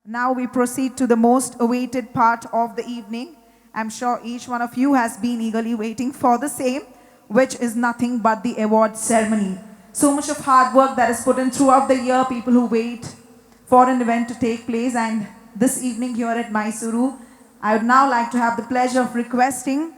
Now we proceed to the most awaited part of the evening. I'm sure each one of you has been eagerly waiting for the same, which is nothing but the award ceremony. So much of hard work that is put in throughout the year, people who wait for an event to take place, and this evening here at Mysore, I would now like to have the pleasure of requesting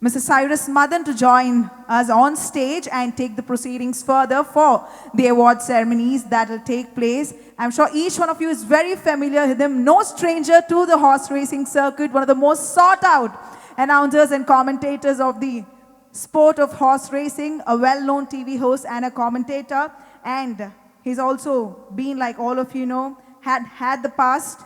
Mr. Cyrus Madan to join us on stage and take the proceedings further for the award ceremonies that will take place. I'm sure each one of you is very familiar with him, no stranger to the horse racing circuit, one of the most sought out announcers and commentators of the sport of horse racing, a well-known TV host and a commentator. And he's also been, like all of you know, had the past,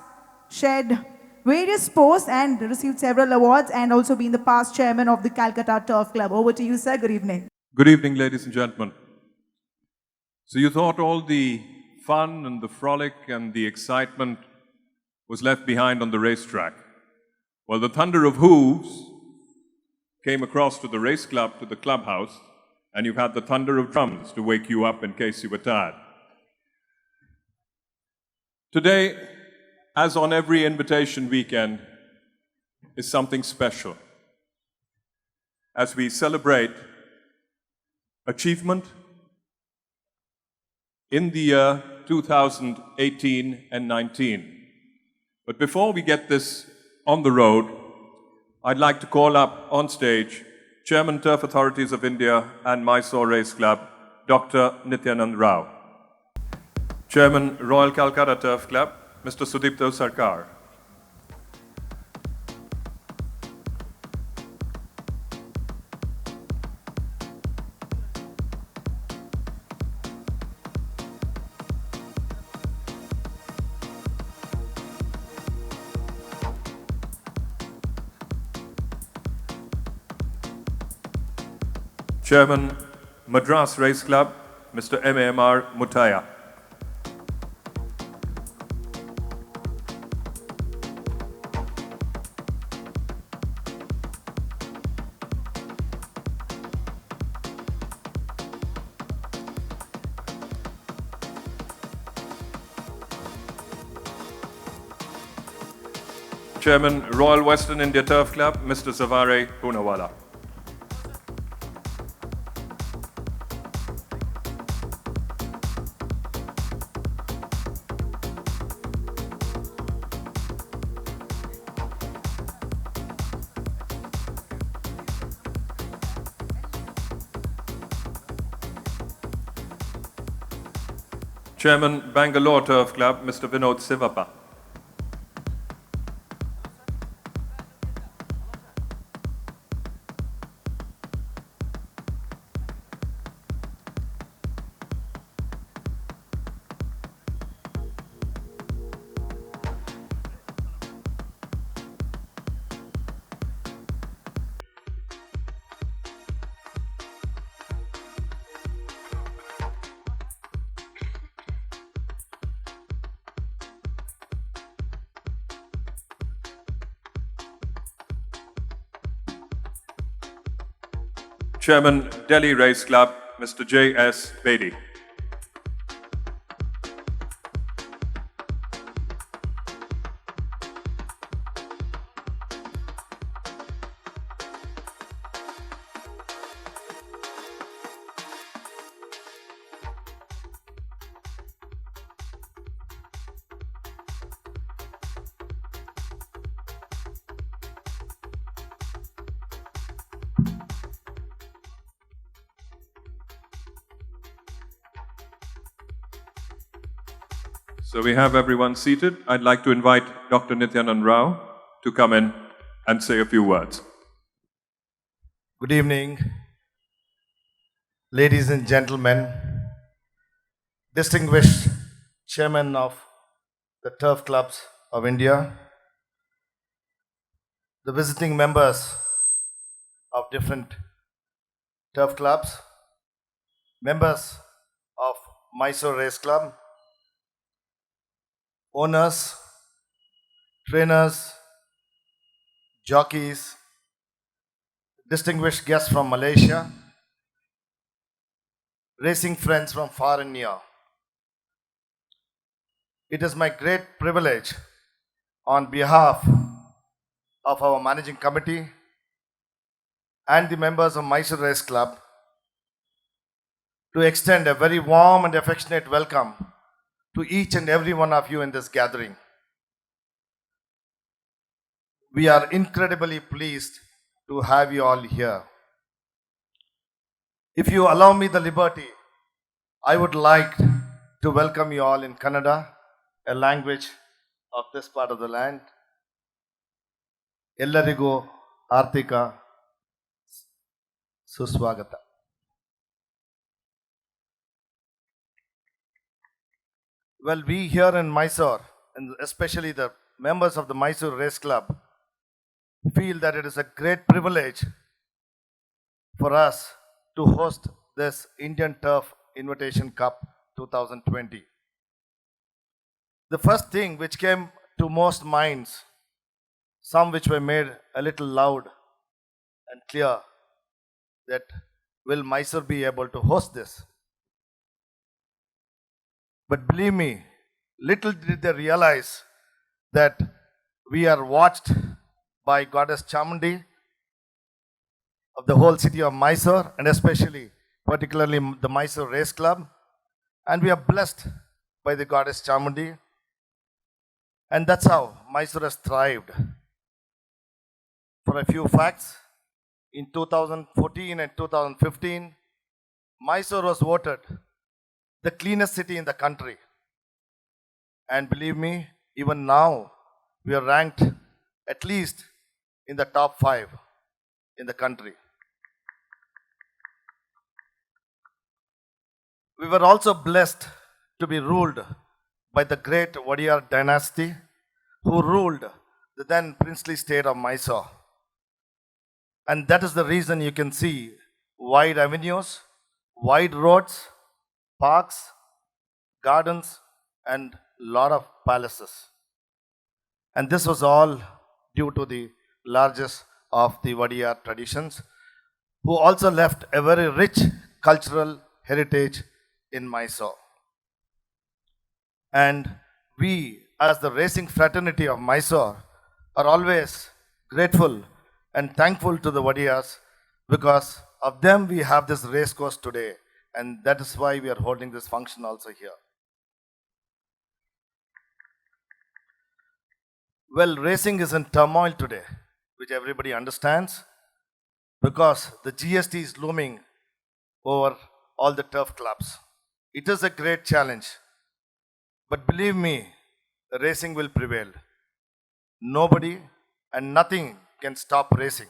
shared various posts and received several awards, and also been the past chairman of the Calcutta Turf Club. Over to you, sir. Good evening. Good evening, ladies and gentlemen. So you thought all the fun and the frolic and the excitement was left behind on the racetrack. Well, the thunder of hooves came across to the race club, to the clubhouse, and you've had the thunder of drums to wake you up in case you were tired. Today, as on every invitation weekend, is something special as we celebrate achievement in the year 2018 and 19. But before we get this on the road, I'd like to call up on stage Chairman Turf Authorities of India and Mysore Race Club, Dr. Nityanand Rao. Chairman Royal Calcutta Turf Club, Mr. Sudipto Sarkar. Chairman Madras Race Club, Mr. M.A.M.R. Mutaya. Chairman, Royal Western India Turf Club, Mr. Zavare Poonawala. Chairman, Bangalore Turf Club, Mr. Vinod Sivappa. Chairman, Delhi Race Club, Mr. J.S. Bedi. So we have everyone seated. I'd like to invite Dr. Nityanand Rao to come in and say a few words. Good evening, ladies and gentlemen, distinguished chairman of the Turf Clubs of India, the visiting members of different turf clubs, members of Mysore Race Club, owners, trainers, jockeys, distinguished guests from Malaysia, racing friends from far and near. It is my great privilege on behalf of our managing committee and the members of Mysore Race Club to extend a very warm and affectionate welcome to each and every one of you in this gathering. We are incredibly pleased to have you all here. If you allow me the liberty, I would like to welcome you all in Kannada, a language of this part of the land. ಎಲ್ಲರಿಗೂ ಆರ್ಥಿಕ ಸುಸ್ವಾಗತ. Well, we here in Mysore, and especially the members of the Mysore Race Club, feel that it is a great privilege for us to host this Indian Turf Invitation Cup 2020. The first thing which came to most minds, some which were made a little loud and clear, that will Mysore be able to host this? But believe me, little did they realize that we are watched by Goddess Chamundi of the whole city of Mysore, and especially, particularly the Mysore Race Club. And we are blessed by the Goddess Chamundi. And that's how Mysore has thrived. For a few facts, in 2014 and 2015, Mysore was voted the cleanest city in the country. And believe me, even now, we are ranked at least in the top 5 in the country. We were also blessed to be ruled by the great Wadiyar dynasty, who ruled the then princely state of Mysore. And that is the reason you can see wide avenues, wide roads, parks, gardens, and lot of palaces. And this was all due to the largest of the Wadiyar traditions, who also left a very rich cultural heritage in Mysore. And we, as the racing fraternity of Mysore, are always grateful and thankful to the Wadiyars, because of them we have this race course today, and that is why we are holding this function also here. Well, racing is in turmoil today, which everybody understands, because the GST is looming over all the turf clubs. It is a great challenge, but believe me, racing will prevail. Nobody and nothing can stop racing.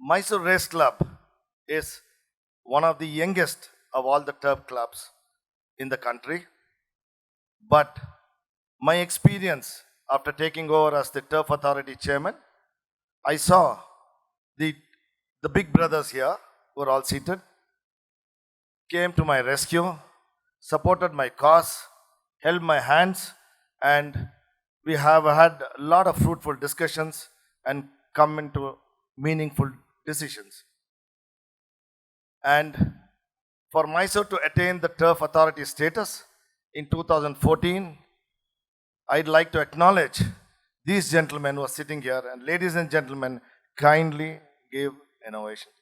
Mysore Race Club is one of the youngest of all the turf clubs in the country. But my experience after taking over as the Turf Authority Chairman, I saw the big brothers here, who are all seated, came to my rescue, supported my cause, held my hands, and we have had a lot of fruitful discussions and come into meaningful decisions. And for Mysore to attain the Turf Authority status in 2014, I'd like to acknowledge these gentlemen who are sitting here, and ladies and gentlemen, kindly give an ovation.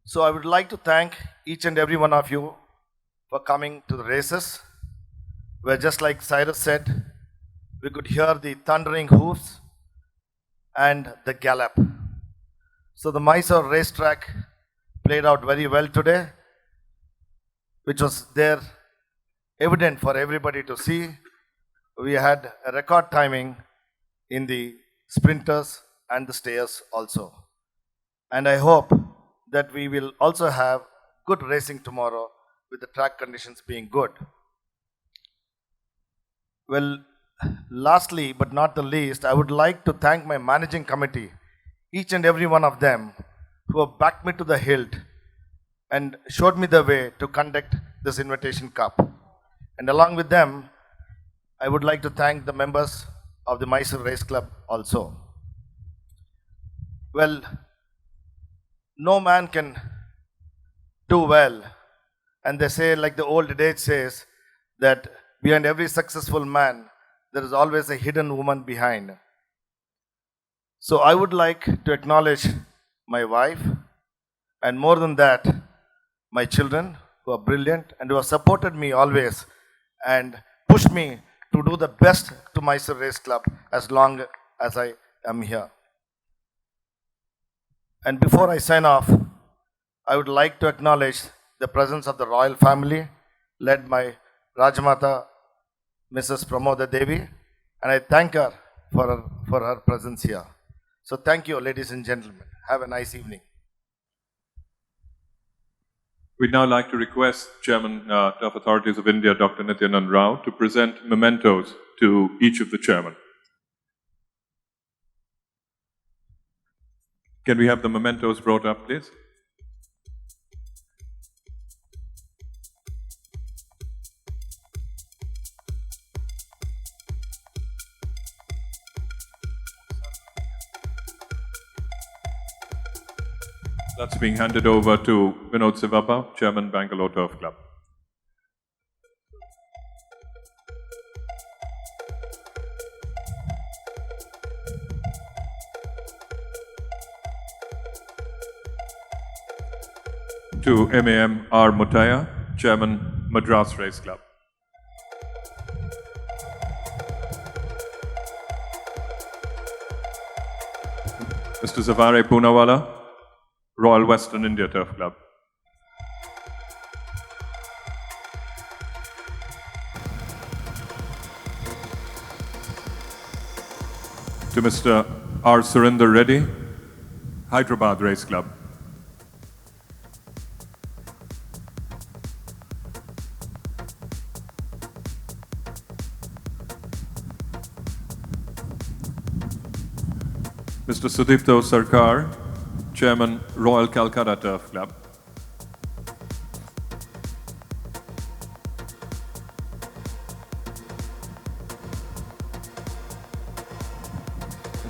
So I would like to thank each and every one of you for coming to the races, where just like Cyrus said, we could hear the thundering hoofs and the gallop. So the Mysore racetrack played out very well today, which was there evident for everybody to see. We had a record timing in the sprinters and the stayers also. And I hope that we will also have good racing tomorrow with the track conditions being good. Well, lastly but not the least, I would like to thank my managing committee, each and every one of them, who have backed me to the hilt and showed me the way to conduct this Invitation Cup. And along with them, I would like to thank the members of the Mysore Race Club also. Well, no man can do well. And they say, like the old adage says, that behind every successful man, there is always a hidden woman behind. So I would like to acknowledge my wife, and more than that, my children who are brilliant and who have supported me always and pushed me to do the best to Mysore Race Club as long as I am here. And before I sign off, I would like to acknowledge the presence of the royal family led by Rajmata Mrs. Pramoda Devi, and I thank her for her presence here. So thank you, ladies and gentlemen. Have a nice evening. We'd now like to request Chairman of Authorities of India, Dr. Nityanand Rao, to present mementos to each of the chairmen. Can we have the mementos brought up, please? That's being handed over to Vinod Sivappa, Chairman, Bangalore Turf Club. To MAM R. Mutaya, Chairman, Madras Race Club. Mr. Zavare Poonawala, Royal Western India Turf Club. To Mr. R. Surinder Reddy, Hyderabad Race Club. Mr. Sudipto Sarkar, Chairman, Royal Calcutta Turf Club.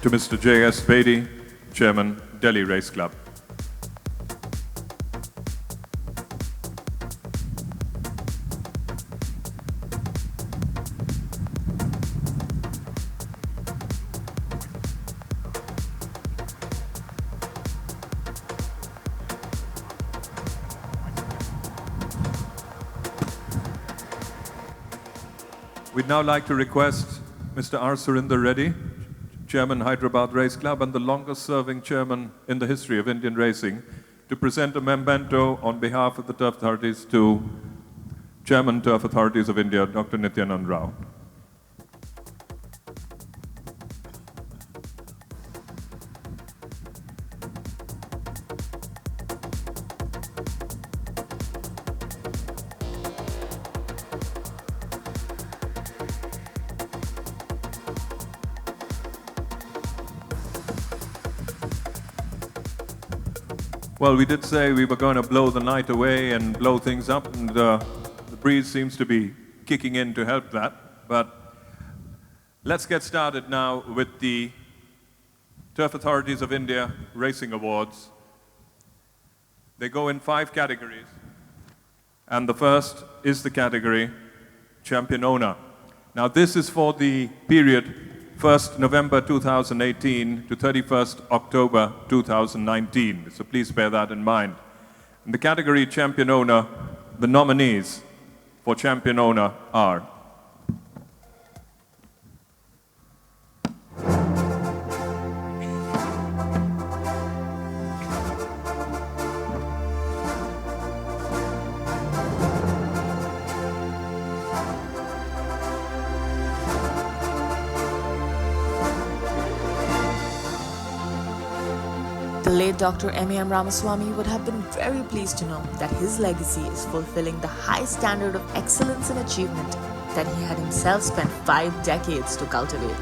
To Mr. J.S. Bedi, Chairman, Delhi Race Club. We'd now like to request Mr. R. Surinder Reddy, Chairman, Hyderabad Race Club, and the longest-serving chairman in the history of Indian racing, to present a memento on behalf of the Turf Authorities to Chairman, Turf Authorities of India, Dr. Nityanand Rao. Well, we did say we were going to blow the night away and blow things up, and the breeze seems to be kicking in to help that. But let's get started now with the Turf Authorities of India Racing Awards. They go in 5 categories, and the first is the category Champion Owner. Now, this is for the period 1st November 2018 to 31st October 2019. So please bear that in mind. In the category Champion Owner, the nominees for Champion Owner are The late Dr. M.A.M. Ramaswamy would have been very pleased to know that his legacy is fulfilling the high standard of excellence and achievement that he had himself spent 5 decades to cultivate.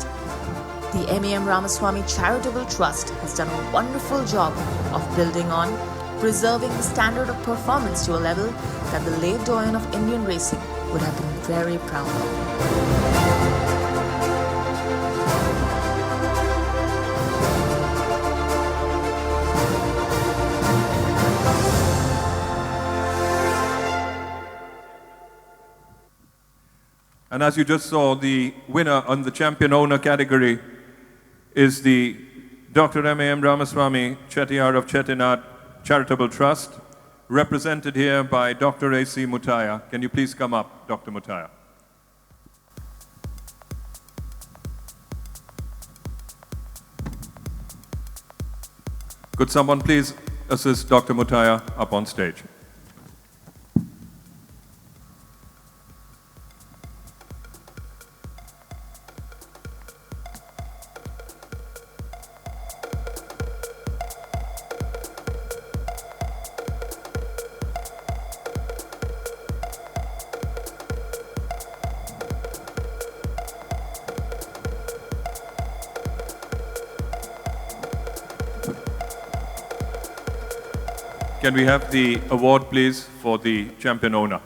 The M.A.M. Ramaswamy Charitable Trust has done a wonderful job of building on, preserving the standard of performance to a level that the late doyen of Indian racing would have been very proud of. And as you just saw, the winner on the champion owner category is the Dr. M.A.M. Ramaswamy Chettiar of Chettinad Charitable Trust, represented here by Dr. A.C. Mutaya. Can you please come up, Dr. Mutaya? Could someone please assist Dr. Mutaya up on stage? Can we have the award, please, for the champion owner?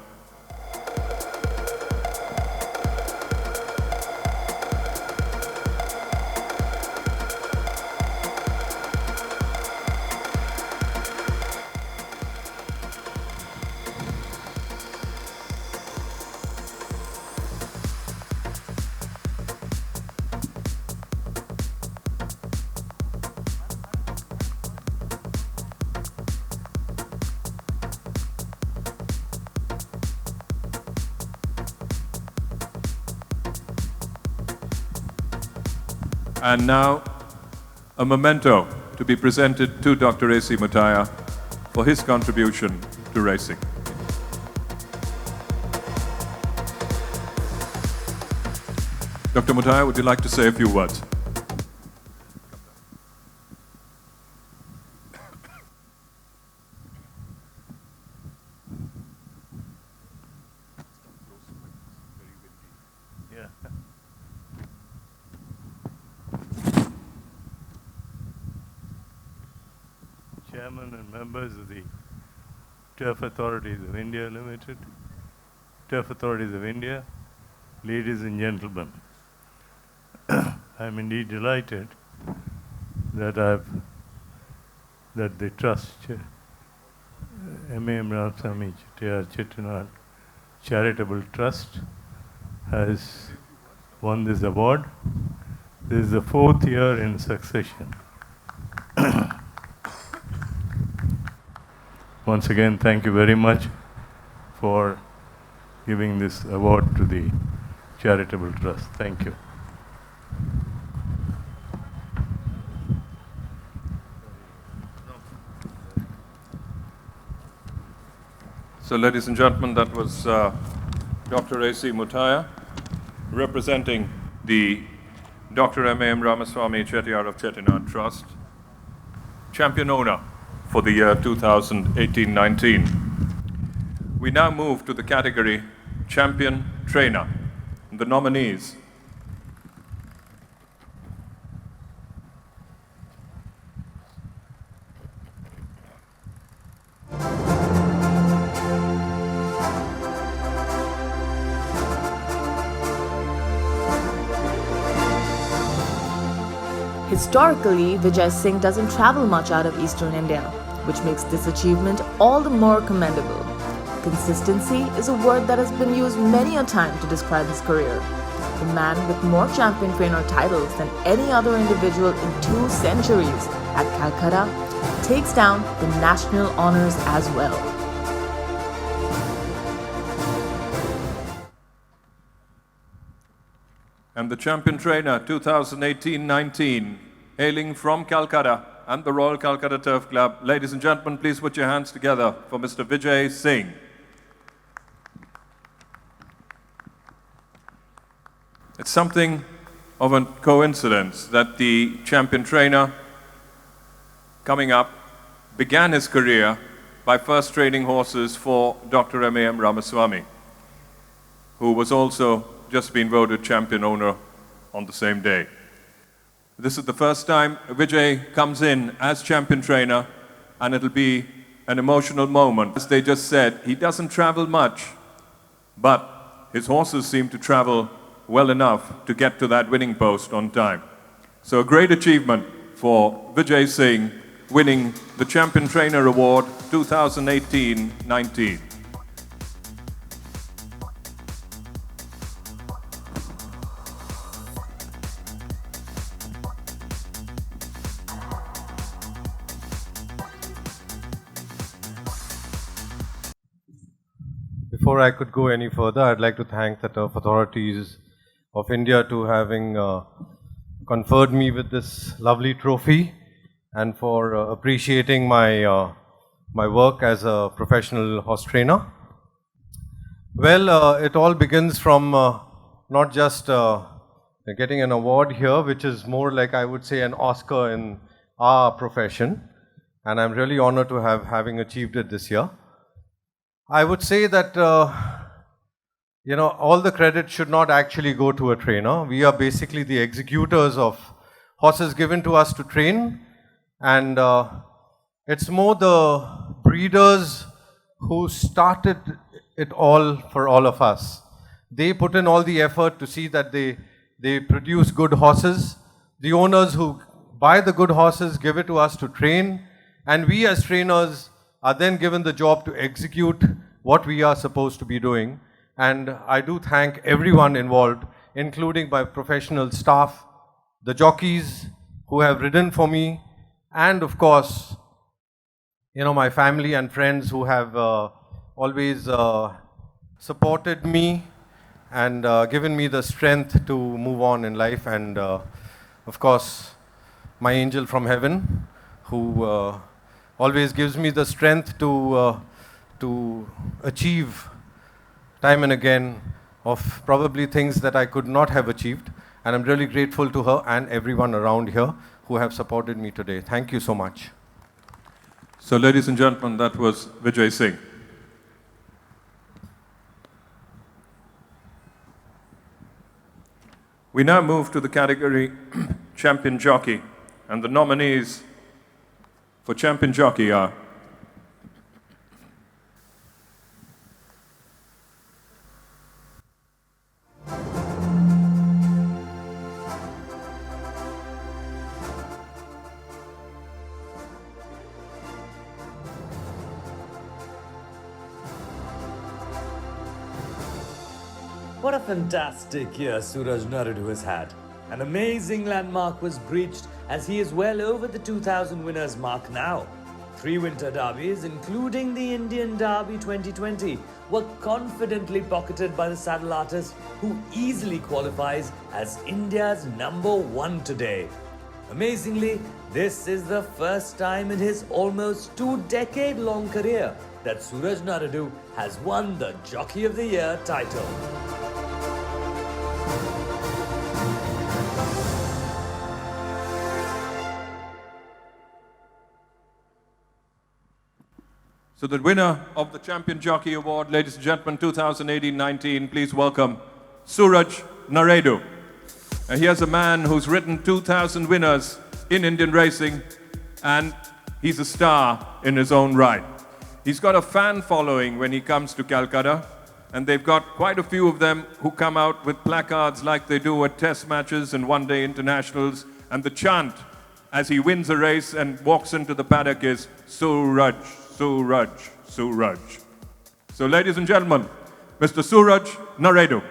And now, a memento to be presented to Dr. A.C. Mutaya for his contribution to racing. Dr. Mutaya, would you like to say a few words? Yeah. Chairman and members of the Turf Authorities of India Limited, Turf Authorities of India, ladies and gentlemen, I'm indeed delighted that the trust, M.A.M. Ramaswamy Chettinad Charitable Trust, has won this award. This is the 4th year in succession. Once again, thank you very much for giving this award to the Charitable Trust. Thank you. So, ladies and gentlemen, that was Dr. A.C. Mutaya, representing the Dr. M.A.M. Ramaswamy Chettiar of Chettinad Trust, champion owner for the year 2018-19. We now move to the category Champion Trainer. The nominees: Historically, Vijay Singh doesn't travel much out of eastern India, which makes this achievement all the more commendable. Consistency is a word that has been used many a time to describe his career. The man with more champion trainer titles than any other individual in 2 centuries at Calcutta takes down the national honors as well. and the champion trainer 2018-19, hailing from Calcutta and the Royal Calcutta Turf Club. Ladies and gentlemen, please put your hands together for Mr. Vijay Singh. It's something of a coincidence that the champion trainer coming up began his career by first training horses for Dr. M.A.M. Ramaswamy, who was also just been voted champion owner on the same day. This is the first time Vijay comes in as champion trainer, and it'll be an emotional moment. As they just said, he doesn't travel much, but his horses seem to travel well enough to get to that winning post on time. So a great achievement for Vijay Singh, winning the Champion Trainer Award 2018-19. Before I could go any further, I'd like to thank the turf authorities of India to having conferred me with this lovely trophy and for appreciating my work as a professional horse trainer. Well, it all begins from not just getting an award here, which is more like, I would say, an Oscar in our profession, and I'm really honored to having achieved it this year. I would say that all the credit should not actually go to a trainer. We are basically the executors of horses given to us to train, and it's more the breeders who started it all for all of us. They put in all the effort to see that they produce good horses. The owners who buy the good horses give it to us to train, and we as trainers are then given the job to execute what we are supposed to be doing. And I do thank everyone involved, including my professional staff, the jockeys who have ridden for me, and of course, my family and friends who have always supported me and given me the strength to move on in life. And of course, my angel from heaven who always gives me the strength to achieve time and again of probably things that I could not have achieved. And I'm really grateful to her and everyone around here who have supported me today. Thank you so much. So, ladies and gentlemen, that was Vijay Singh. We now move to the category Champion Jockey, and the nominees for Champion Jockey are What a fantastic year Suraj Naradu has had. An amazing landmark was breached as he is well over the 2000 winners mark now. 3 winter derbies, including the Indian Derby 2020, were confidently pocketed by the saddle artist who easily qualifies as India's #1 today. Amazingly, this is the first time in his almost 2-decade-long career that Suraj Naradu has won the Jockey of the Year title. So the winner of the Champion Jockey Award, ladies and gentlemen, 2018-19, please welcome Suraj Naradu. And here's a man who's ridden 2,000 winners in Indian racing, and he's a star in his own right. He's got a fan following when he comes to Calcutta, and they've got quite a few of them who come out with placards like they do at test matches and one-day internationals, and the chant as he wins a race and walks into the paddock is Suraj, Suraj, Suraj. So, ladies and gentlemen, Mr. Suraj Naradu.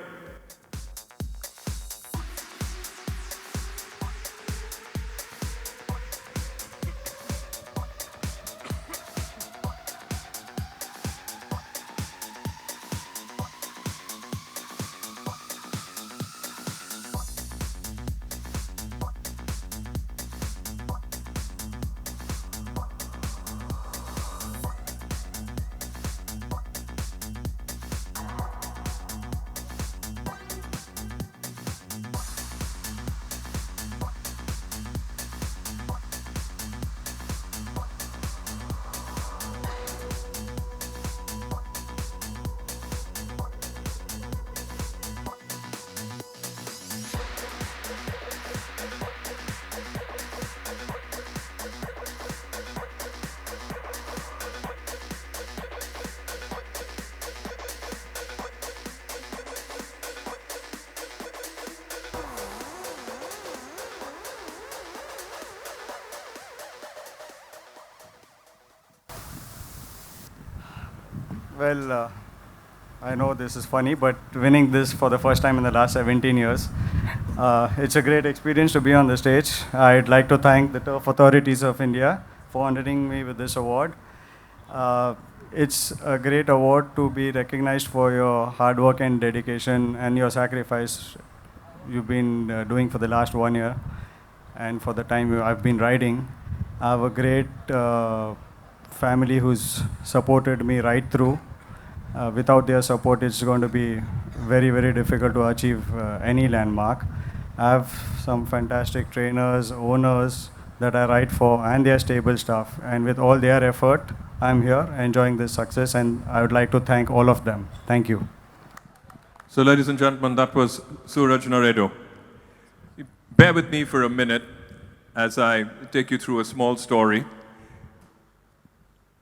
Well, I know this is funny, but winning this for the first time in the last 17 years, it's a great experience to be on the stage. I'd like to thank the turf authorities of India for honoring me with this award. it's a great award to be recognized for your hard work and dedication and your sacrifice you've been doing for the last 1 year and for the time I've been riding. I have a great family who's supported me right through. Without their support, it's going to be very, very difficult to achieve any landmark. I have some fantastic trainers, owners that I ride for, and their stable staff. And with all their effort, I'm here enjoying this success, and I would like to thank all of them. Thank you. So, ladies and gentlemen, that was Suraj Naredo. Bear with me for a minute as I take you through a small story.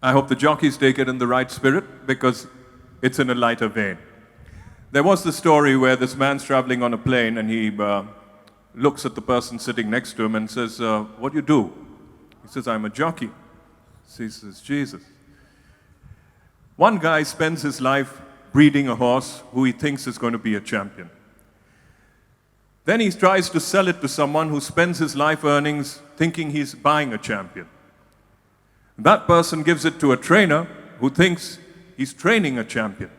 I hope the jockeys take it in the right spirit because it's in a lighter vein. There was the story where this man's traveling on a plane and he looks at the person sitting next to him and says, what do you do? He says, I'm a jockey. He says, Jesus. One guy spends his life breeding a horse who he thinks is going to be a champion. Then he tries to sell it to someone who spends his life earnings thinking he's buying a champion. That person gives it to a trainer who thinks he's training a champion.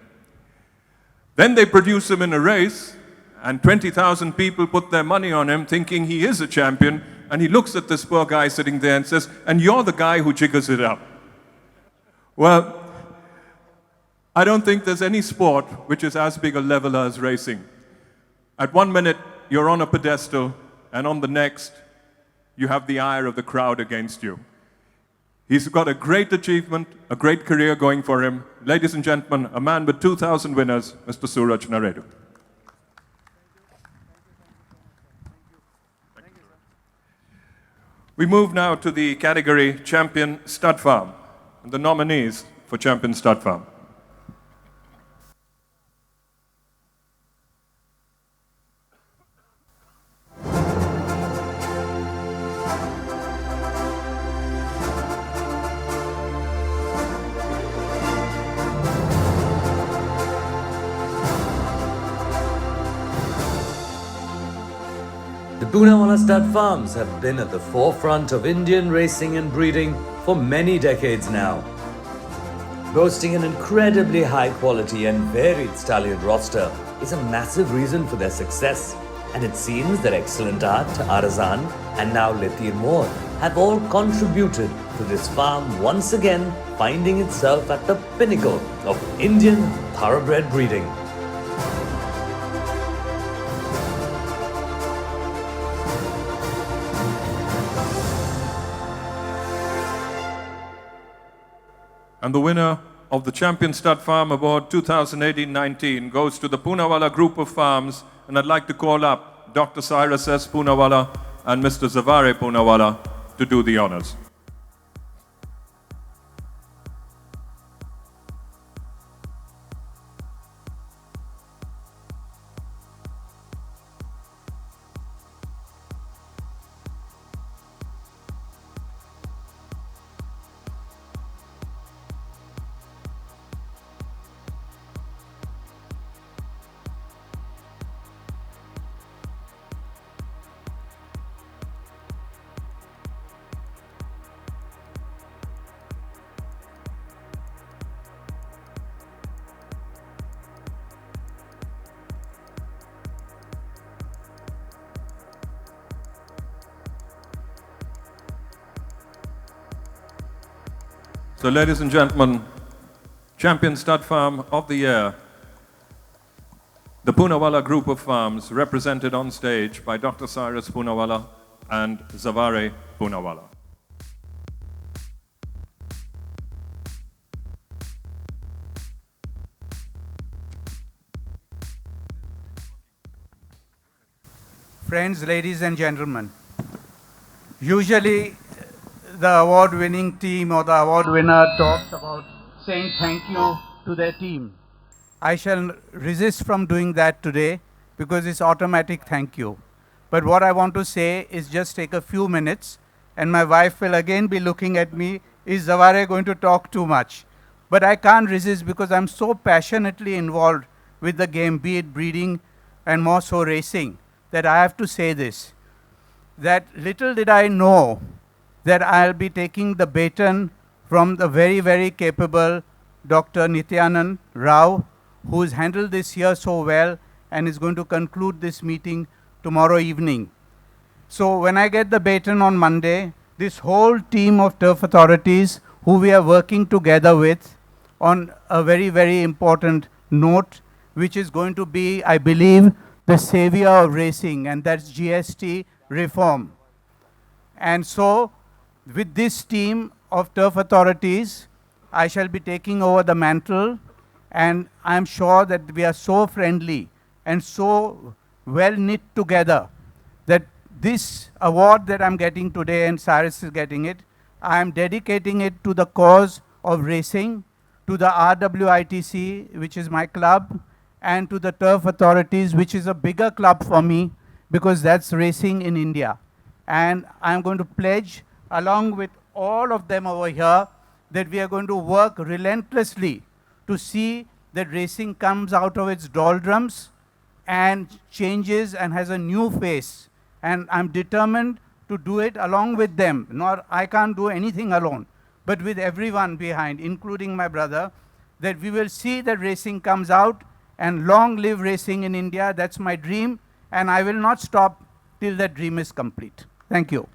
Then they produce him in a race, and 20,000 people put their money on him thinking he is a champion, and he looks at this poor guy sitting there and says, and you're the guy who jiggers it up. Well, I don't think there's any sport which is as big a leveler as racing. At 1 minute, you're on a pedestal, and on the next, you have the ire of the crowd against you. He's got a great achievement, a great career going for him. Ladies and gentlemen, a man with 2,000 winners, Mr. Suraj Naredo. We move now to the category Champion Stud Farm, and the nominees for Champion Stud Farm. The Poonawalla stud farms have been at the forefront of Indian racing and breeding for many decades now. Boasting an incredibly high quality and varied stallion roster is a massive reason for their success, and it seems that excellent art, Arazan and now Lithium Moore have all contributed to this farm once again finding itself at the pinnacle of Indian thoroughbred breeding. And the winner of the Champion Stud Farm Award 2018-19 goes to the Poonawalla Group of Farms, and I'd like to call up Dr. Cyrus S. Poonawalla and Mr. Zavare Poonawalla to do the honors. So, ladies and gentlemen, Champion Stud Farm of the Year, the Poonawalla Group of Farms, represented on stage by Dr. Cyrus Poonawalla and Zavare Poonawalla. Friends, ladies and gentlemen, usually the award-winning team or the award winner talks about saying thank you to their team. I shall resist from doing that today because it's automatic thank you. But what I want to say is just take a few minutes, and my wife will again be looking at me, is Zavare going to talk too much? But I can't resist because I'm so passionately involved with the game, be it breeding and more so racing, that I have to say this, that little did I know that I'll be taking the baton from the very, very capable Dr. Nityanand Rao, who has handled this year so well and is going to conclude this meeting tomorrow evening. So when I get the baton on Monday, this whole team of turf authorities who we are working together with on a very, very important note, which is going to be, I believe, the savior of racing, and that's GST reform. And so, with this team of turf authorities, I shall be taking over the mantle, and I'm sure that we are so friendly and so well knit together that this award that I'm getting today, and Cyrus is getting it, I am dedicating it to the cause of racing, to the RWITC, which is my club, and to the turf authorities, which is a bigger club for me, because that's racing in India. And I'm going to pledge, along with all of them over here, that we are going to work relentlessly to see that racing comes out of its doldrums and changes and has a new face. And I'm determined to do it along with them. Nor I can't do anything alone, but with everyone behind, including my brother, that we will see that racing comes out, and long live racing in India. That's my dream, and I will not stop till that dream is complete. Thank you.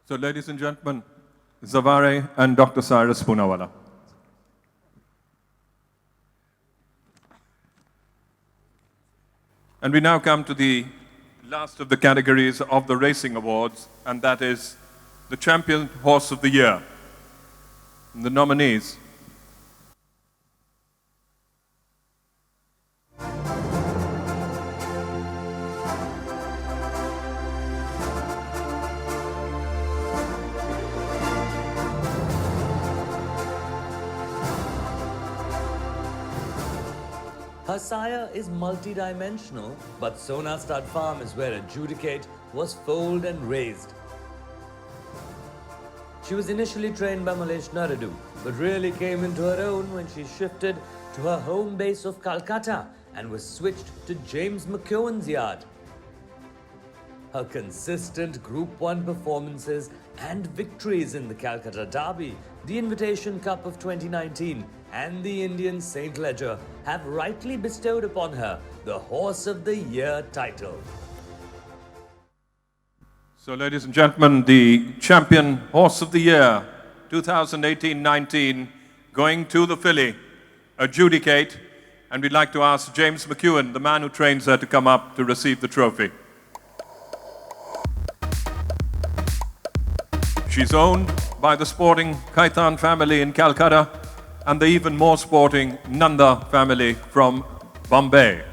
So, ladies and gentlemen, Zavare and Dr. Cyrus Poonawalla. And we now come to the last of the categories of the racing awards, and that is the Champion Horse of the Year. And the nominees: Her sire is multi-dimensional, but Sona Stud Farm is where Adjudicate was foaled and raised. She was initially trained by Malesh Naradu, but really came into her own when she shifted to her home base of Calcutta and was switched to James McKeown's yard. Her consistent Group 1 performances and victories in the Calcutta Derby, the Invitation Cup of 2019 and the Indian St. Ledger have rightly bestowed upon her the Horse of the Year title. So, ladies and gentlemen, the Champion Horse of the Year 2018-19 going to the filly, Adjudicate, and we'd like to ask James McKeown, the man who trains her, to come up to receive the trophy. She's owned by the sporting Khaitan family in Calcutta and the even more sporting Nanda family from Bombay.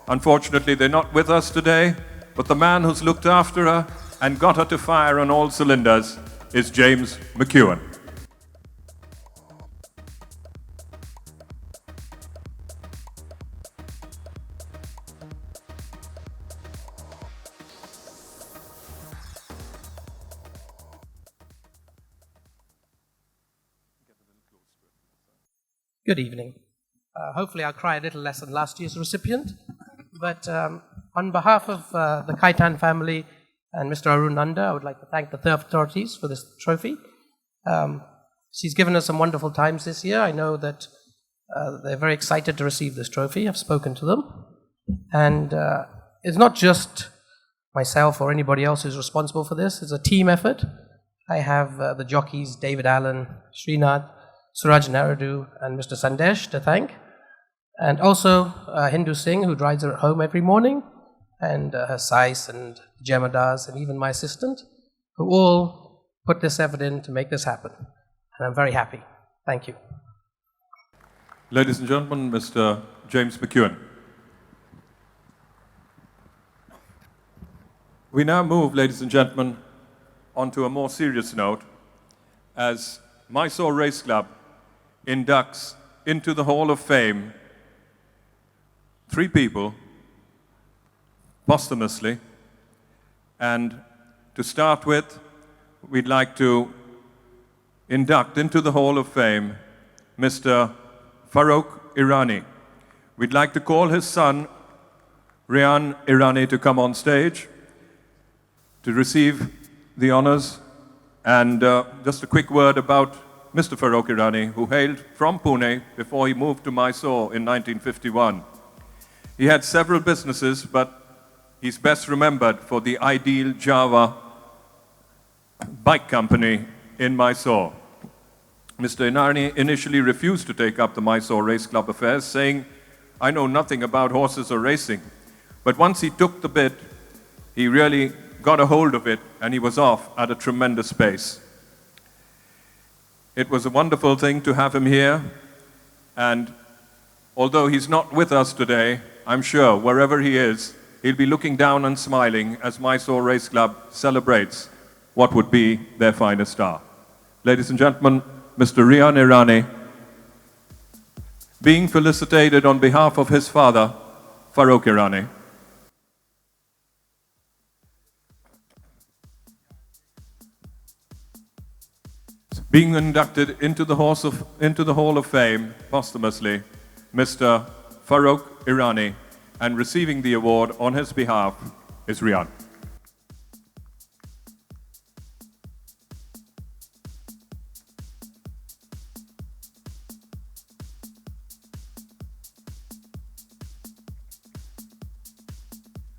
Unfortunately, they're not with us today, but the man who's looked after her and got her to fire on all cylinders is James McKeown. Good evening. Hopefully I'll cry a little less than last year's recipient. But on behalf of the Khaitan family and Mr. Arun Nanda, I would like to thank the turf authorities for this trophy. She's given us some wonderful times this year. I know that they're very excited to receive this trophy. I've spoken to them. And it's not just myself or anybody else who's responsible for this. It's a team effort. I have the jockeys, David Allen, Srinath, Suraj Naradu, and Mr. Sandesh to thank. And also Hindu Singh, who drives her at home every morning, and her Sais and Jemadas, and even my assistant, who all put this effort in to make this happen. And I'm very happy. Thank you. Ladies and gentlemen, Mr. James McKeown. We now move, ladies and gentlemen, onto a more serious note as Mysore Race Club inducts into the Hall of Fame 3 people posthumously. And to start with, we'd like to induct into the Hall of Fame Mr. Farokh Irani. We'd like to call his son, Rehan Irani, to come on stage to receive the honors. And just a quick word about Mr. Farokh Irani, who hailed from Pune before he moved to Mysore in 1951. He had several businesses, but he's best remembered for the Ideal Java bike company in Mysore. Mr. Irani initially refused to take up the Mysore Race Club affairs, saying, "I know nothing about horses or racing." But once he took the bit, he really got a hold of it, and he was off at a tremendous pace. It was a wonderful thing to have him here, and although he's not with us today, I'm sure wherever he is, he'll be looking down and smiling as Mysore Race Club celebrates what would be their finest hour. Ladies and gentlemen, Mr. Rian Irani, being felicitated on behalf of his father, Farokh Irani. Being inducted into the Hall of Fame posthumously, Mr. Farokh Irani, and receiving the award on his behalf is Rian.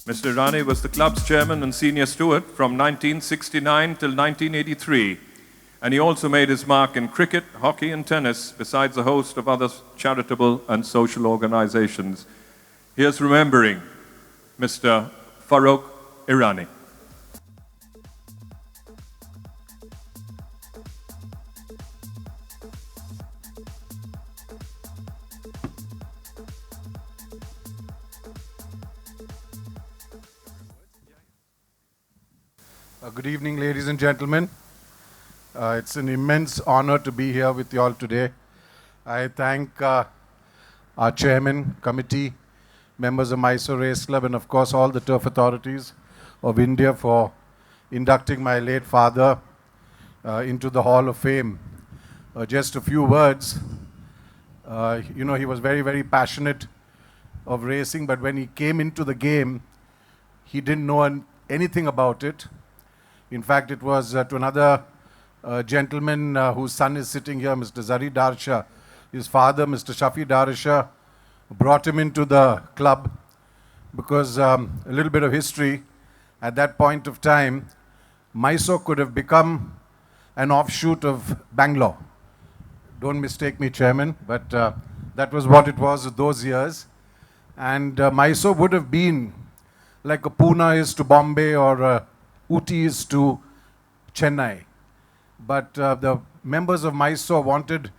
Mr. Irani was the club's chairman and senior steward from 1969 till 1983, and he also made his mark in cricket, hockey and tennis, besides a host of other charitable and social organizations. Here's remembering Mr. Farokh Irani. Good evening, ladies and gentlemen. It's an immense honor to be here with you all today. I thank our chairman, committee, members of Mysore Race Club, and of course all the turf authorities of India for inducting my late father into the Hall of Fame. Just a few words. He was very, very passionate of racing, but when he came into the game, he didn't know anything about it. In fact, it was to another gentleman whose son is sitting here, Mr. Zari Darsha. His father, Mr. Shafi Darsha, brought him into the club because a little bit of history. At that point of time, Mysore could have become an offshoot of Bangalore. Don't mistake me, Chairman, but that was what it was those years. And Mysore would have been like a Pune is to Bombay or Ooty is to Chennai. But the members of Mysore wanted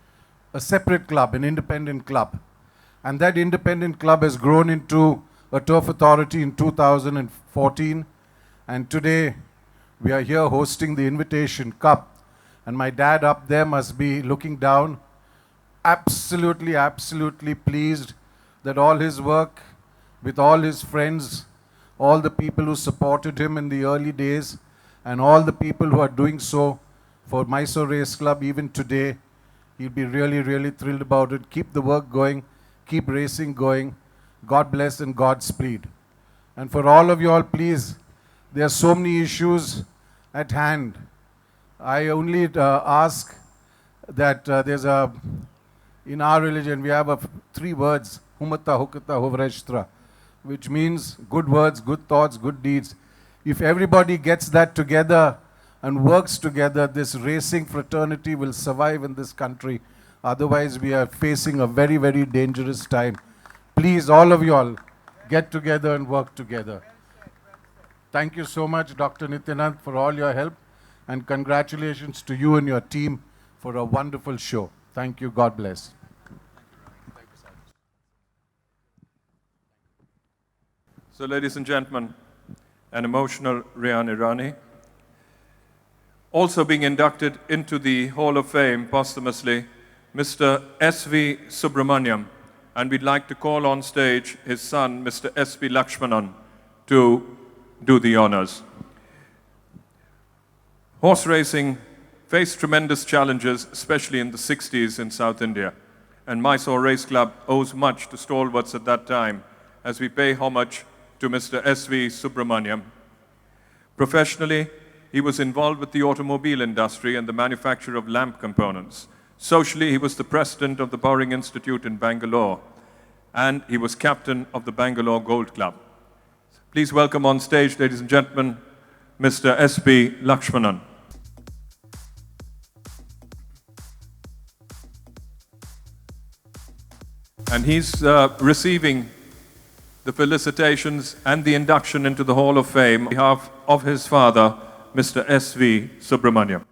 a separate club, an independent club. And that independent club has grown into a turf authority in 2014. And today we are here hosting the Invitation Cup. And my dad up there must be looking down, absolutely, absolutely pleased that all his work with all his friends, all the people who supported him in the early days, and all the people who are doing so for Mysore Race Club even today, he'll be really, really thrilled about it. Keep the work going, keep racing going. God bless and Godspeed. And for all of you all, please, there are so many issues at hand. I only ask that in our religion, we have 3 words, humata, hukata, huvreshtra, which means good words, good thoughts, good deeds. If everybody gets that together and works together, this racing fraternity will survive in this country. Otherwise, we are facing a very, very dangerous time. Please, all of you all, get together and work together. Thank you so much, Dr. Nityanand, for all your help. And congratulations to you and your team for a wonderful show. Thank you. God bless. So, ladies and gentlemen, an emotional Rian Irani. Also being inducted into the Hall of Fame posthumously, Mr. S.V. Subramaniam. And we'd like to call on stage his son, Mr. S.V. Lakshmanan, to do the honors. Horse racing faced tremendous challenges, especially in the 60s in South India. And Mysore Race Club owes much to stalwarts at that time, as we pay homage to Mr. S.V. Subramaniam. Professionally, he was involved with the automobile industry and the manufacture of lamp components. Socially, he was the president of the Bowring Institute in Bangalore, and he was captain of the Bangalore Gold Club. Please welcome on stage, ladies and gentlemen, Mr. S.P. Lakshmanan. And he's receiving the felicitations and the induction into the Hall of Fame on behalf of his father, Mr. S.V. Subramaniam.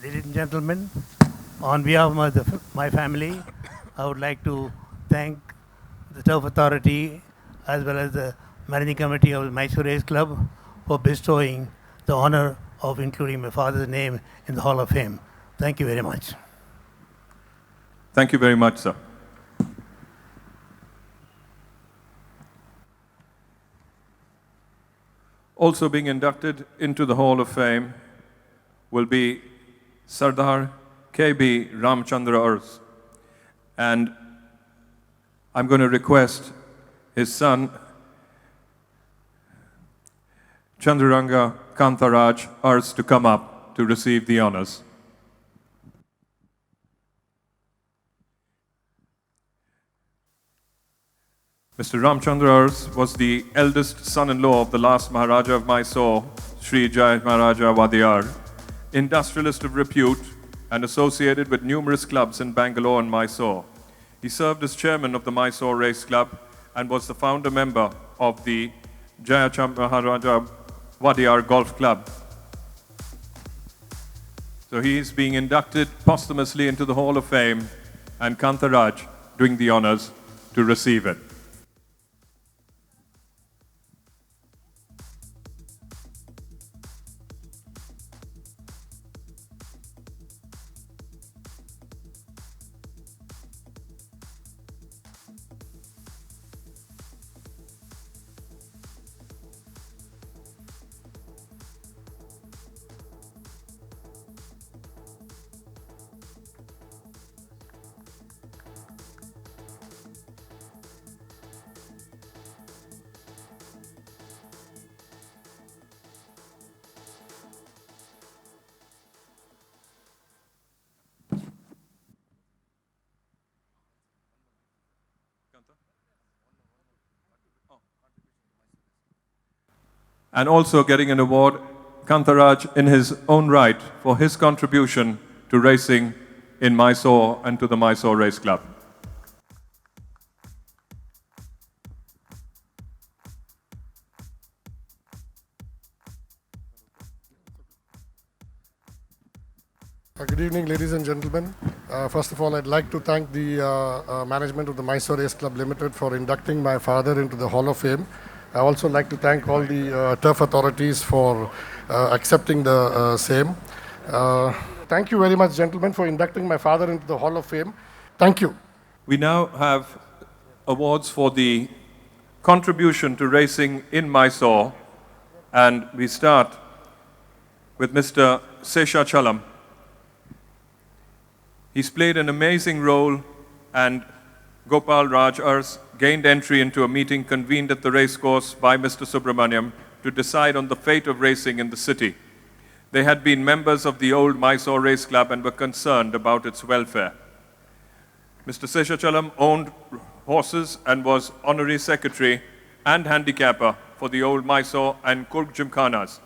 Ladies and gentlemen, on behalf of my family, I would like to thank the Turf Authority as well as the Managing Committee of the Mysore Race Club for bestowing the honor of including my father's name in the Hall of Fame. Thank you very much. Thank you very much, sir. Also being inducted into the Hall of Fame will be Sardar K.B. Ramchandra Urs. And I'm going to request his son, Chandraranga Kantaraj Urs, to come up to receive the honors. Mr. Ramchandra Urs was the eldest son-in-law of the last Maharaja of Mysore, Sri Jai Maharaja Wadiyar, industrialist of repute and associated with numerous clubs in Bangalore and Mysore. He served as chairman of the Mysore Race Club and was the founder member of the Jai Maharaja Wadiyar Golf Club. So he is being inducted posthumously into the Hall of Fame, and Kantaraj doing the honors to receive it. And also getting an award, Kantaraj in his own right for his contribution to racing in Mysore and to the Mysore Race Club. Good evening, ladies and gentlemen. First of all, I'd like to thank the management of the Mysore Race Club Limited for inducting my father into the Hall of Fame. I also like to thank all the turf authorities for accepting the same. Thank you very much, gentlemen, for inducting my father into the Hall of Fame. Thank you. We now have awards for the contribution to racing in Mysore, and we start with Mr. Seshachalam. He's played an amazing role, and Gopal Raj Urs gained entry into a meeting convened at the racecourse by Mr. Subramaniam to decide on the fate of racing in the city. They had been members of the old Mysore Race Club and were concerned about its welfare. Mr. Seshachalam owned horses and was honorary secretary and handicapper for the old Mysore and Kurg Gymkhanas.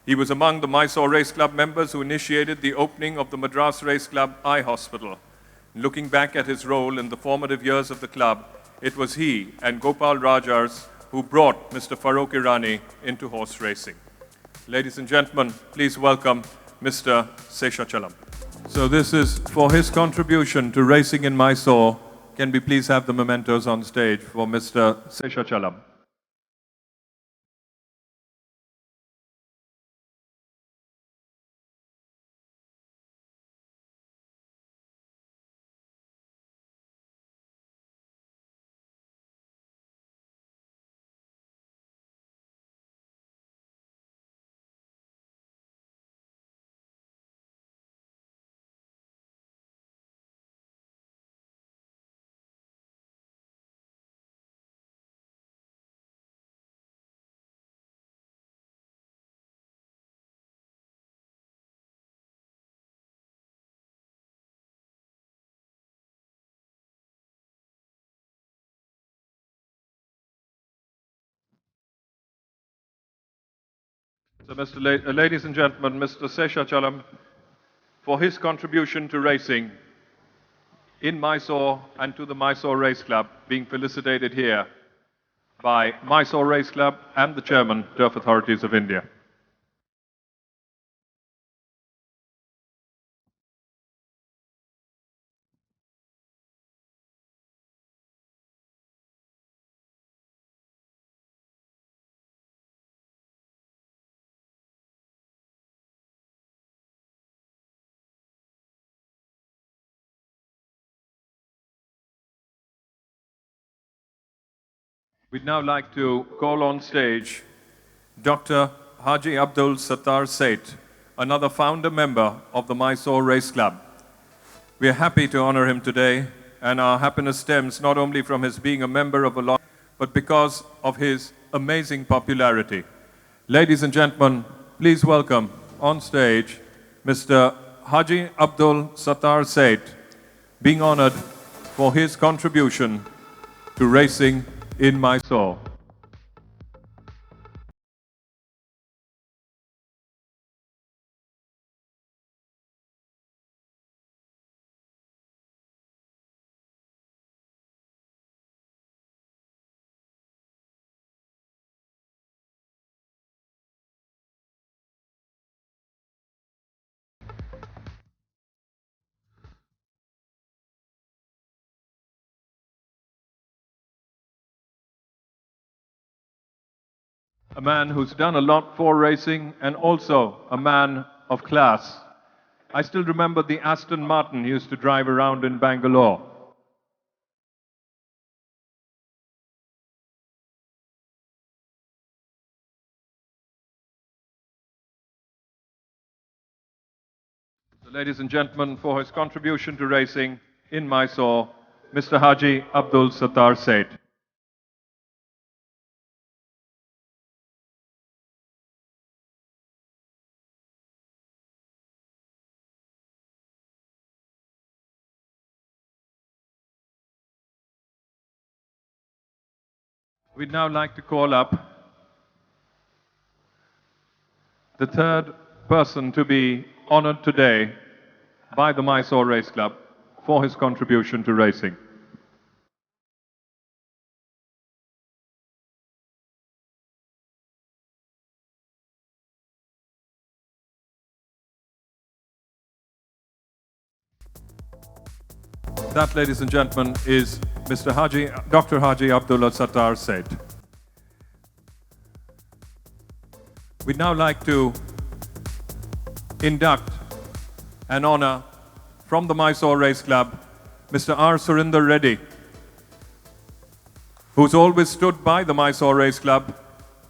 He was among the Mysore Race Club members who initiated the opening of the Madras Race Club Eye Hospital. Looking back at his role in the formative years of the club, it was he and Gopal Raj Urs who brought Mr. Farokh Irani into horse racing. Ladies and gentlemen, please welcome Mr. Seshachalam. So this is for his contribution to racing in Mysore. Can we please have the mementos on stage for Mr. Seshachalam? So, ladies and gentlemen, Mr. Seshachalam, for his contribution to racing in Mysore and to the Mysore Race Club, being felicitated here by Mysore Race Club and the Chairman, Turf Authorities of India. We'd now like to call on stage Dr. Haji Abdul Sattar Seth, another founder member of the Mysore Race Club. We are happy to honor him today, and our happiness stems not only from his being a member of a lot, but because of his amazing popularity. Ladies and gentlemen, please welcome on stage Mr. Haji Abdul Sattar Seth, being honored for his contribution to racing in Mysore. A man who's done a lot for racing and also a man of class. I still remember the Aston Martin he used to drive around in Bangalore. So, ladies and gentlemen, for his contribution to racing in Mysore, Mr. Haji Abdul Sattar Seth. We'd now like to call up the third person to be honored today by the Mysore Race Club for his contribution to racing. That, ladies and gentlemen, is Dr. Haji Abdullah Sattar Seth. We'd now like to induct and honor from the Mysore Race Club Mr. R. Surinder Reddy, who's always stood by the Mysore Race Club,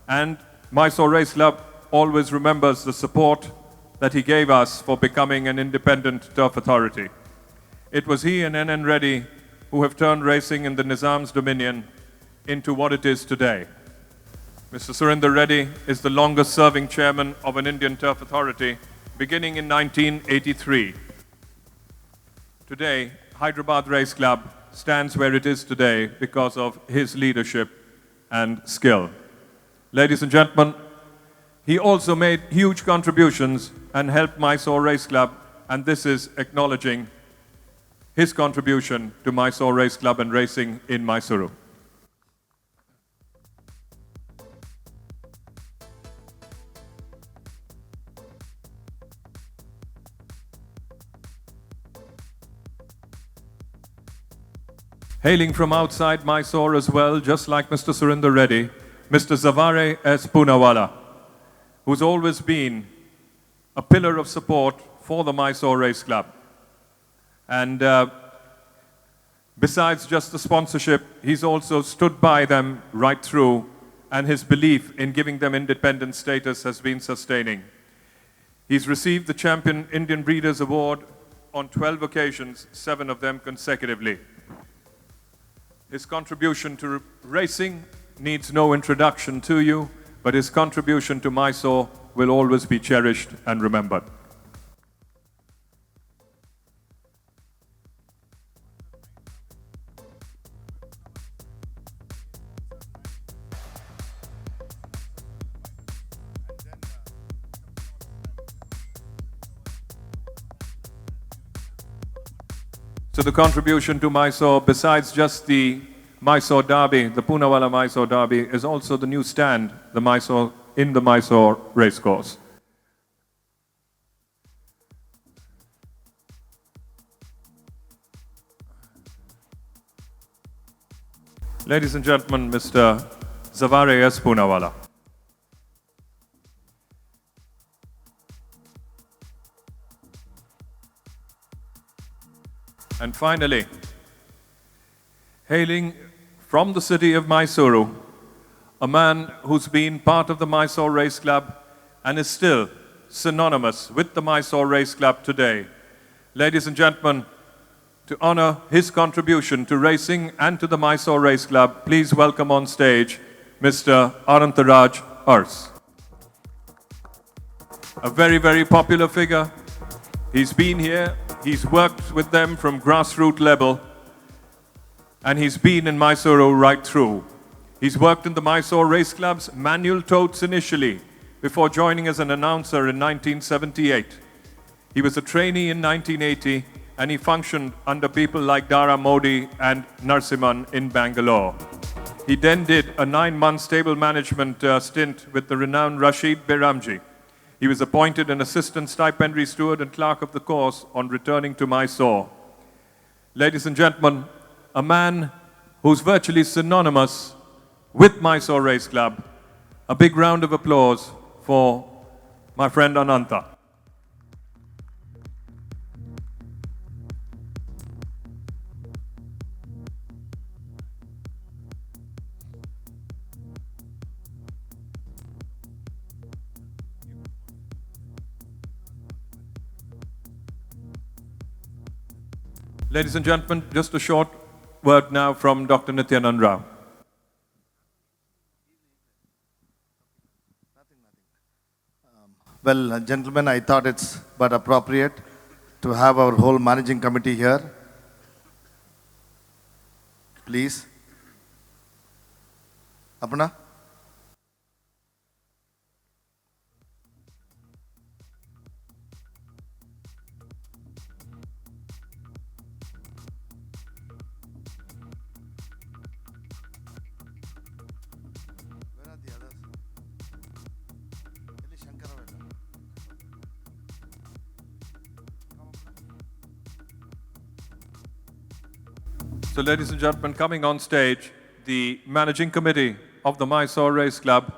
and Mysore Race Club always remembers the support that he gave us for becoming an independent turf authority. It was he and N.N. Reddy who have turned racing in the Nizam's dominion into what it is today. Mr. Surinder Reddy is the longest serving chairman of an Indian turf authority, beginning in 1983. Today, Hyderabad Race Club stands where it is today because of his leadership and skill. Ladies and gentlemen, he also made huge contributions and helped Mysore Race Club, and this is acknowledging his contribution to Mysore Race Club and racing in Mysuru. Hailing from outside Mysore as well, just like Mr. Surinder Reddy, Mr. Zavare S. Poonawalla, who's always been a pillar of support for the Mysore Race Club. And besides just the sponsorship, he's also stood by them right through, and his belief in giving them independent status has been sustaining. He's received the Champion Indian Breeders Award on 12 occasions, 7 of them consecutively. His contribution to racing needs no introduction to you, but his contribution to Mysore will always be cherished and remembered. So the contribution to Mysore, besides just the Mysore Derby, the Poonawalla Mysore Derby, is also the new stand, in the Mysore racecourse. Ladies and gentlemen, Mr. Zavare S. Poonawalla. And finally, hailing from the city of Mysore, a man who's been part of the Mysore Race Club and is still synonymous with the Mysore Race Club today. Ladies and gentlemen, to honor his contribution to racing and to the Mysore Race Club, please welcome on stage Mr. Anantaraj Ars. A very, very popular figure. He's been here, he's worked with them from grassroots level, and he's been in Mysore right through. He's worked in the Mysore Race Club's manual totes initially, before joining as an announcer in 1978. He was a trainee in 1980, and he functioned under people like Dara Modi and Narsimhan in Bangalore. He then did a 9-month stable management stint with the renowned Rashid Beramji. He was appointed an assistant stipendiary steward and clerk of the course on returning to Mysore. Ladies and gentlemen, a man who's virtually synonymous with Mysore Race Club. A big round of applause for my friend Ananta. Ladies and gentlemen, just a short word now from Dr. Nityanand Rao. Well, gentlemen, I thought it's but appropriate to have our whole managing committee here. Please. Apna? So, ladies and gentlemen, coming on stage, the managing committee of the Mysore Race Club,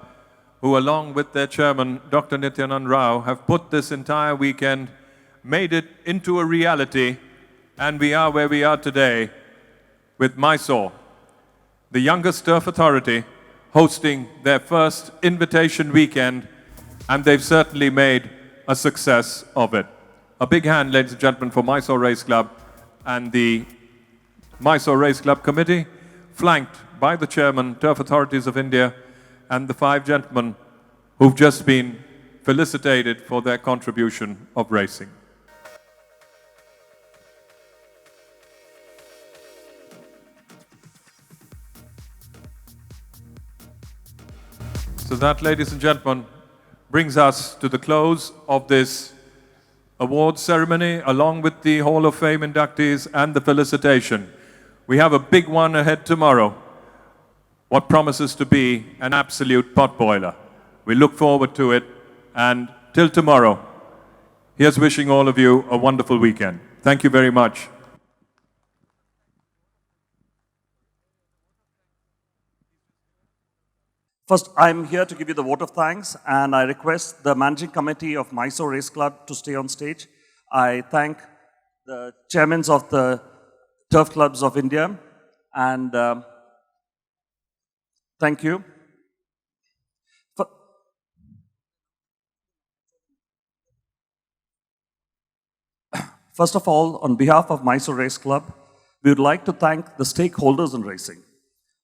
who along with their chairman, Dr. Nityanand Rao, have put this entire weekend, made it into a reality, and we are where we are today with Mysore, the youngest turf authority, hosting their first invitation weekend, and they've certainly made a success of it. A big hand, ladies and gentlemen, for Mysore Race Club and the Mysore Race Club Committee, flanked by the Chairman, Turf Authorities of India, and the 5 gentlemen who've just been felicitated for their contribution of racing. So that, ladies and gentlemen, brings us to the close of this awards ceremony, along with the Hall of Fame inductees and the felicitation. We have a big one ahead tomorrow, what promises to be an absolute potboiler. We look forward to it, and till tomorrow, here's wishing all of you a wonderful weekend. Thank you very much. First, I'm here to give you the vote of thanks, and I request the managing committee of Mysore Race Club to stay on stage. I thank the chairmen of the Turf Clubs of India, and thank you. First of all, on behalf of Mysore Race Club, we would like to thank the stakeholders in racing.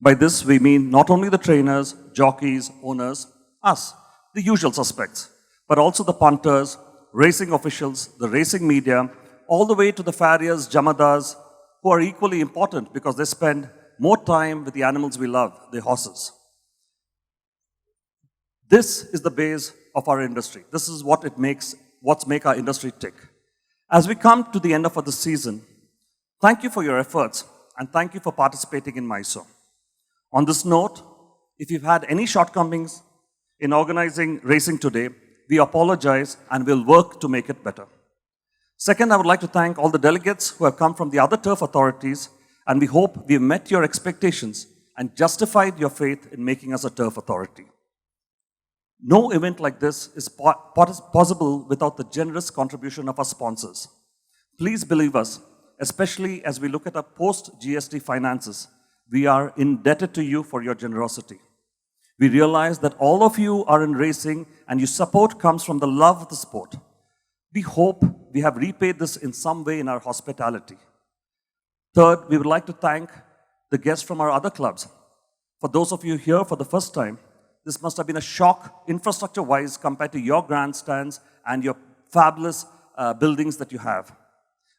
By this, we mean not only the trainers, jockeys, owners, us, the usual suspects, but also the punters, racing officials, the racing media, all the way to the farriers, jamadars, who are equally important because they spend more time with the animals we love, the horses. This is the base of our industry. This is what's make our industry tick. As we come to the end of the season, thank you for your efforts and thank you for participating in Mysore. On this note, if you've had any shortcomings in organizing racing today, we apologize and will work to make it better. Second, I would like to thank all the delegates who have come from the other turf authorities, and we hope we've met your expectations and justified your faith in making us a turf authority. No event like this is possible without the generous contribution of our sponsors. Please believe us, especially as we look at our post-GST finances, we are indebted to you for your generosity. We realize that all of you are in racing and your support comes from the love of the sport. We hope we have repaid this in some way in our hospitality. Third, we would like to thank the guests from our other clubs. For those of you here for the first time, this must have been a shock, infrastructure-wise, compared to your grandstands and your fabulous buildings that you have.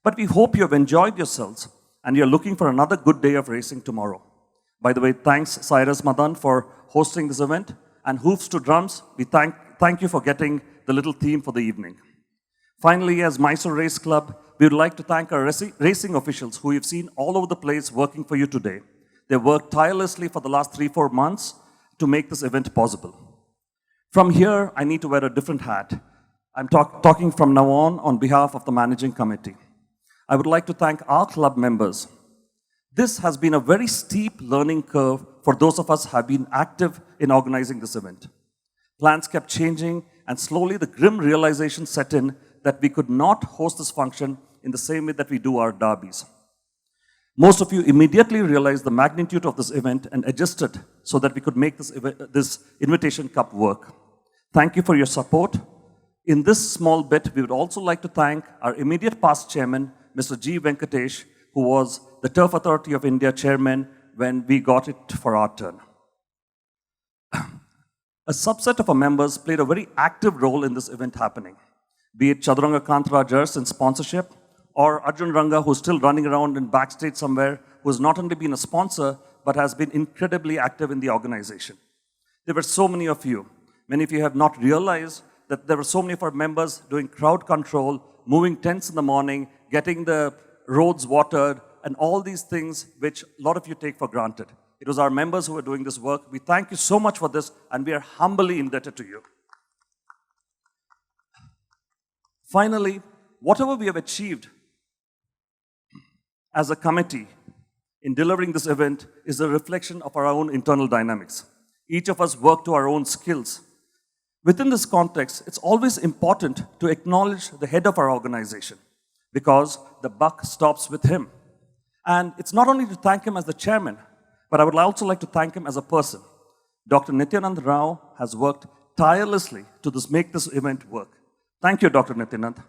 But we hope you have enjoyed yourselves and you're looking for another good day of racing tomorrow. By the way, thanks Cyrus Madan for hosting this event, and Hoofs to Drums, we thank you for getting the little theme for the evening. Finally, as Mysore Race Club, we would like to thank our racing officials who you've seen all over the place working for you today. They've worked tirelessly for the last 3-4 months to make this event possible. From here, I need to wear a different hat. I'm talking from now on behalf of the managing committee. I would like to thank our club members. This has been a very steep learning curve for those of us who have been active in organizing this event. Plans kept changing, and slowly the grim realization set in that we could not host this function in the same way that we do our derbies. Most of you immediately realized the magnitude of this event and adjusted so that we could make this Invitation Cup work. Thank you for your support. In this small bit, we would also like to thank our immediate past chairman, Mr. G. Venkatesh, who was the Turf Authority of India chairman when we got it for our turn. A subset of our members played a very active role in this event happening, be it Chaduranga Kantrajars in sponsorship, or Arjun Ranga, who's still running around in backstage somewhere, who has not only been a sponsor, but has been incredibly active in the organization. There were so many of you. Many of you have not realized that there were so many of our members doing crowd control, moving tents in the morning, getting the roads watered, and all these things which a lot of you take for granted. It was our members who were doing this work. We thank you so much for this, and we are humbly indebted to you. Finally, whatever we have achieved as a committee in delivering this event is a reflection of our own internal dynamics. Each of us work to our own skills. Within this context, it's always important to acknowledge the head of our organization because the buck stops with him. And it's not only to thank him as the chairman, but I would also like to thank him as a person. Dr. Nityanand Rao has worked tirelessly to make this event work. Thank you, Dr. Nityanand.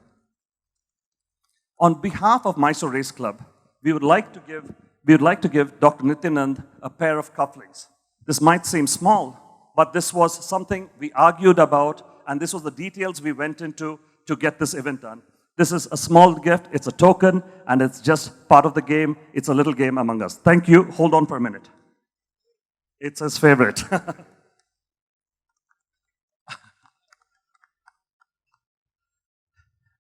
On behalf of Mysore Race Club, we would like to give Dr. Nityanand a pair of cufflinks. This might seem small, but this was something we argued about, and this was the details we went into to get this event done. This is a small gift, it's a token, and it's just part of the game. It's a little game among us. Thank you. Hold on for a minute. It's his favorite.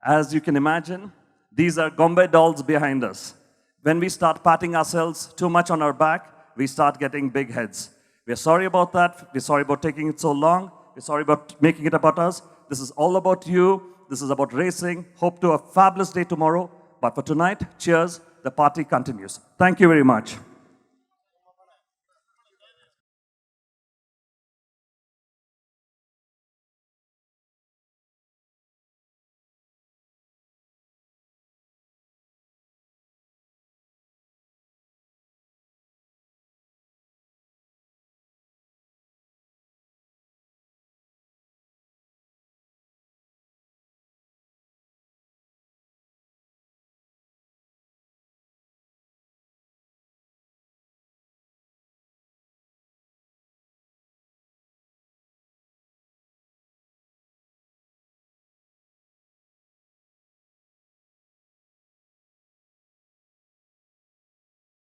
As you can imagine, these are Gombe dolls behind us. When we start patting ourselves too much on our back, we start getting big heads. We're sorry about that. We're sorry about taking it so long. We're sorry about making it about us. This is all about you. This is about racing. Hope to a fabulous day tomorrow. But for tonight, cheers. The party continues. Thank you very much.